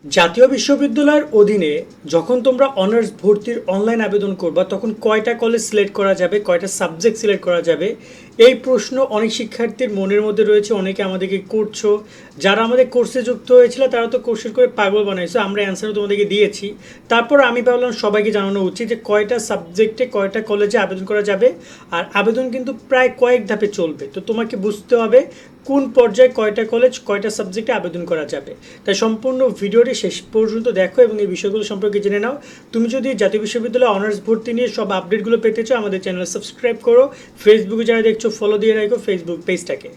জাতীয় বিশ্ববিদ্যালয়ের অধীনে যখন তোমরা অনার্স ভর্তির অনলাইন আবেদন করবা তখন কয়টা কলেজ সিলেক্ট করা যাবে, কয়টা সাবজেক্ট সিলেক্ট করা যাবে, এই প্রশ্ন অনেক শিক্ষার্থীর মনের মধ্যে রয়েছে। অনেকে আমাদেরকে করছো, যারা আমাদের কোর্সে যুক্ত হয়েছিল তারা তো কোর্সের করে পাগল বানাইছো, আমরা অ্যান্সারও তোমাদেরকে দিয়েছি। তারপর আমি ভাবলাম সবাইকে জানানো উচিত যে কয়টা সাবজেক্টে কয়টা কলেজে আবেদন করা যাবে। আর আবেদন কিন্তু প্রায় কয়েক ধাপে চলবে, তো তোমাকে বুঝতে হবে কোন পর্যায়ে কয়টা কলেজ কয়টা সাবজেক্টে আবেদন করা যাবে। তাই সম্পূর্ণ ভিডিওটি শেষ পর্যন্ত দেখো এবং এই বিষয়গুলো সম্পর্কে জেনে নাও। তুমি যদি জাতীয় বিশ্ববিদ্যালয়ে অনার্স ভর্তি নিয়ে সব আপডেটগুলো পেতে চাও, আমাদের চ্যানেল সাবস্ক্রাইব করো। ফেসবুকে যারা দেখছো ফলো দিয়ে রাখো ফেসবুক পেজটাকে।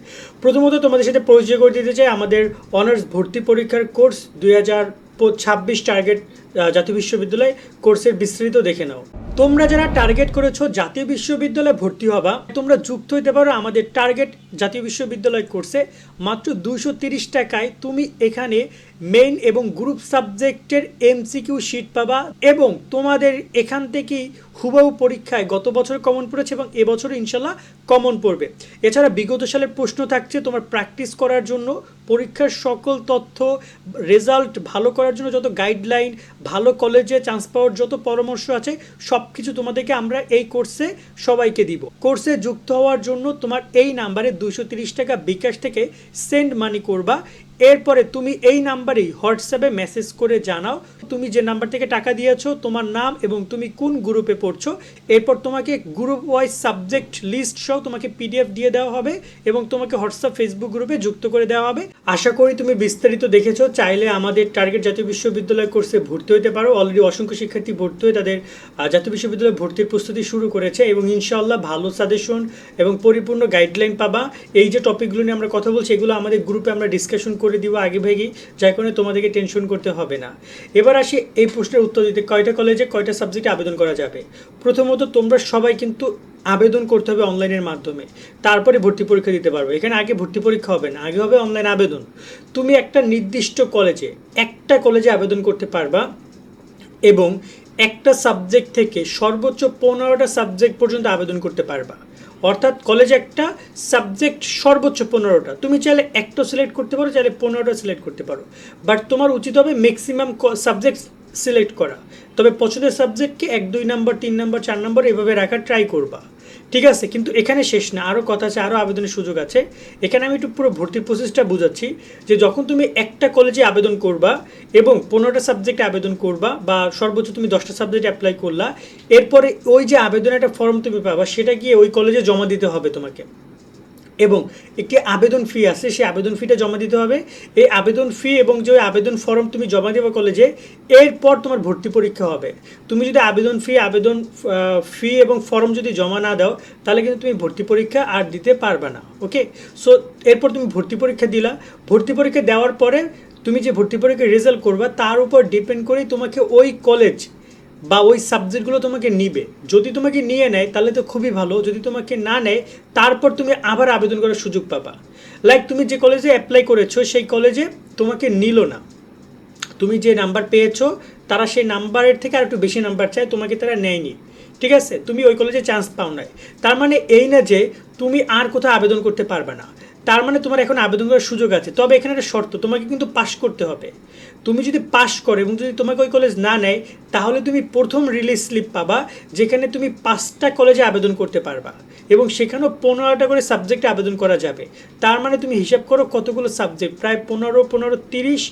প্রথমত তোমাদের সাথে পরিচয় করে দিতে চাই আমাদের অনার্স ভর্তি পরীক্ষার কোর্স 2026 টার্গেট জাতীয় বিশ্ববিদ্যালয় কোর্সের বিস্তৃত দেখে নাও। তোমরা যারা টার্গেট করেছো জাতীয় বিশ্ববিদ্যালয়ে ভর্তি হবা, তোমরা যুক্ত হতে পারো আমাদের টার্গেট জাতীয় বিশ্ববিদ্যালয় কোর্সে। মাত্র 230 টাকায় তুমি এখানে মেইন এবং গ্রুপ সাবজেক্টের এমসিকিউ শিট পাবা এবং তোমাদের এখান থেকেই হুবহু পরীক্ষায় গত বছর কমন পড়েছে এবং এবছর ইনশাল্লাহ কমন পড়বে। এছাড়া বিগত সালের প্রশ্ন থাকছে তোমার প্র্যাকটিস করার জন্য, পরীক্ষার সকল তথ্য, রেজাল্ট ভালো করার জন্য যত গাইডলাইন, ভালো কলেজে চান্স পাওয়ার যত পরামর্শ আছে সব কিছু তোমাদেরকে আমরা এই কোর্সে সবাইকে দিব। কোর্সে যুক্ত হওয়ার জন্য তোমার এই নাম্বারে 230 টাকা বিকাশ থেকে সেন্ড মানি করবা। এরপরে তুমি এই নাম্বারেই হোয়াটসঅ্যাপে মেসেজ করে জানাও তুমি যে নাম্বার থেকে টাকা দিয়েছো, তোমার নাম এবং তুমি কোন গ্রুপে পড়ছো। এরপর তোমাকে গ্রুপ ওয়াইজ সাবজেক্ট লিস্ট সহ তোমাকে পিডিএফ দিয়ে দেওয়া হবে এবং তোমাকে হোয়াটসঅ্যাপ ফেসবুক গ্রুপে যুক্ত করে দেওয়া হবে। আশা করি তুমি বিস্তারিত দেখেছো। চাইলে আমাদের টার্গেট জাতীয় বিশ্ববিদ্যালয় কোর্সে ভর্তি হতে পারো। অলরেডি অসংখ্য শিক্ষার্থী ভর্তি হয়ে তাদের জাতীয় বিশ্ববিদ্যালয়ে ভর্তির প্রস্তুতি শুরু করেছে এবং ইনশাআল্লাহ ভালো সাজেশন এবং পরিপূর্ণ গাইডলাইন পাবা। এই যে টপিকগুলো নিয়ে আমরা কথা বলছি এগুলো আমাদের গ্রুপে আমরা ডিসকাশন করে দিব আগে ভেগেই, যার কারণে তোমাদেরকে টেনশন করতে হবে না। এবার আসি এই প্রশ্নের উত্তর দিতে, কয়টা কলেজে কয়টা সাবজেক্টে আবেদন করা যাবে। প্রথমত তোমরা সবাই কিন্তু আবেদন করতে হবে অনলাইনের মাধ্যমে, তারপরে ভর্তি পরীক্ষা দিতে পারবে। এখানে আগে ভর্তি পরীক্ষা হবে না, আগে হবে অনলাইন আবেদন। তুমি একটা নির্দিষ্ট কলেজে একটা কলেজে আবেদন করতে পারবা এবং একটা সাবজেক্ট থেকে সর্বোচ্চ 15টা সাবজেক্ট পর্যন্ত আবেদন করতে পারবা। অর্থাৎ কলেজে একটা সাবজেক্ট সর্বোচ্চ 15টা, তুমি চাইলে একটা সিলেক্ট করতে পারো, চাইলে 15টা সিলেক্ট করতে পারো, বাট তোমার উচিত হবে ম্যাক্সিমাম সাবজেক্ট সিলেক্ট করা। তবে পছন্দের সাবজেক্টকে 1, 2 নাম্বার, 3 নাম্বার, 4 নাম্বার এভাবে রাখার ট্রাই করবা, ঠিক আছে? কিন্তু এখানে শেষ না, আরও কথা আছে, আরও আবেদনের সুযোগ আছে। এখানে আমি একটু পুরো ভর্তির প্রসেসটা বুঝাচ্ছি যে যখন তুমি একটা কলেজে আবেদন করবা এবং 15টা সাবজেক্টে আবেদন করবা বা সর্বোচ্চ তুমি 10টা সাবজেক্টে অ্যাপ্লাই করলা, এরপরে ওই যে আবেদনের একটা ফর্ম তুমি পাবা সেটা গিয়ে ওই কলেজে জমা দিতে হবে তোমাকে এবং একটি আবেদন ফি আছে, সেই আবেদন ফিটা জমা দিতে হবে। এই আবেদন ফি এবং যে আবেদন ফর্ম তুমি জমা দেবে কলেজে, এরপর তোমার ভর্তি পরীক্ষা হবে। তুমি যদি আবেদন ফি এবং ফর্ম যদি জমা না দাও তাহলে কিন্তু তুমি ভর্তি পরীক্ষা আর দিতে পারবে না। ওকে, সো এরপর তুমি ভর্তি পরীক্ষা দিলা। ভর্তি পরীক্ষা দেওয়ার পরে তুমি যে ভর্তি পরীক্ষার রেজাল্ট করবা তার উপর ডিপেন্ড করেই তোমাকে ওই কলেজ বা ওই সাবজেক্টগুলো তোমাকে নিবে। যদি তোমাকে নিয়ে নেয় তাহলে তো খুবই ভালো, যদি তোমাকে না নেয় তারপর তুমি আবার আবেদন করার সুযোগ পাবা। লাইক তুমি যে কলেজে অ্যাপ্লাই করেছো সেই কলেজে তোমাকে নিল না, তুমি যে নাম্বার পেয়েছো তারা সেই নাম্বারের থেকে আর একটু বেশি নাম্বার চায়, তোমাকে তারা নেয়নি, ঠিক আছে? তুমি ওই কলেজে চান্স পাও নাই, তার মানে এই না যে তুমি আর কোথাও আবেদন করতে পারবে না। তার মানে তোমার এখন আবেদন করার সুযোগ আছে, তবে এখানে একটা শর্ত, তোমাকে কিন্তু পাস করতে হবে। তুমি যদি পাস করো এবং যদি তোমাকে ওই কলেজ না নেয় তাহলে তুমি প্রথম রিলিজ স্লিপ পাবা যেখানে তুমি 5টা কলেজে আবেদন করতে পারবা এবং সেখানেও 15টা করে সাবজেক্টে আবেদন করা যাবে। তার মানে তুমি হিসাব করো কতগুলো সাবজেক্ট, প্রায় 15, 30,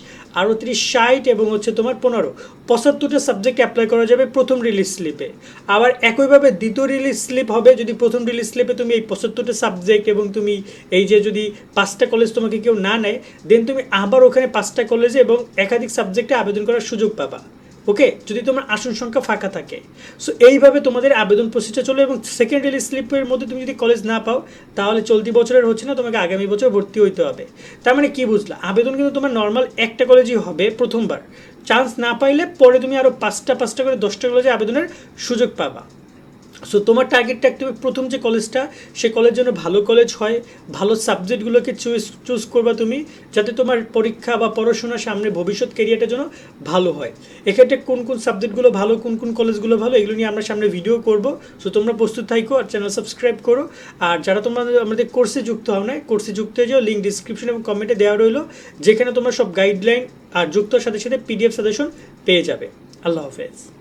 আরও 30, 60 এবং হচ্ছে তোমার 15, 75টা সাবজেক্ট অ্যাপ্লাই করা যাবে প্রথম রিলিজ স্লিপে। আবার একইভাবে দ্বিতীয় রিলিজ স্লিপ হবে, যদি প্রথম রিলিজ স্লিপে তুমি এই 75টা সাবজেক্ট এবং তুমি এই যে যদি 5টা কলেজ তোমাকে কেউ না নেয়, দেন তুমি আবার ওখানে 5টা কলেজে এবং একাধিক সাবজেক্টে আবেদন করার সুযোগ পাবা। ওকে, যদি তোমার আসন সংখ্যা ফাঁকা থাকে। সো এইভাবে তোমাদের আবেদন প্রসেসটা চলে এবং সেকেন্ড রিলিজ স্লিপের মধ্যে তুমি যদি কলেজ না পাও তাহলে চলতি বছরের হচ্ছে না, তোমাকে আগামী বছর ভর্তি হইতে হবে। তার মানে কি বুঝলা, আবেদন কিন্তু তোমার নর্মাল একটা কলেজই হবে প্রথমবার, চান্স না পাইলে পরে তুমি আরও 5টা করে 10টা কলেজে আবেদনের সুযোগ পাবা। সো তোমার টার্গেট রাখতে হবে প্রথম যে কলেজটা, সে কলেজ যেন ভালো কলেজ হয়, ভালো সাবজেক্টগুলোকে চুজ করবা তুমি, যাতে তোমার পরীক্ষা বা পড়াশোনার সামনে ভবিষ্যৎ ক্যারিয়ারটা যেন ভালো হয়। এক্ষেত্রে কোন কোন সাবজেক্টগুলো ভালো, কোন কোন কলেজগুলো ভালো, এগুলো নিয়ে আমরা সামনে ভিডিও করব। সো তোমরা প্রস্তুত থাকো আর চ্যানেল সাবস্ক্রাইব করো। আর যারা তোমরা আমাদের কোর্সে যুক্ত হও না, কোর্সে যুক্ত হয়ে যাও, লিঙ্ক ডিসক্রিপশন এবং কমেন্টে দেওয়া রইলো, যেখানে তোমরা সব গাইডলাইন আর যুক্তর সাথে সাথে পিডিএফ সাজেশন পেয়ে যাবে। আল্লাহ হাফেজ।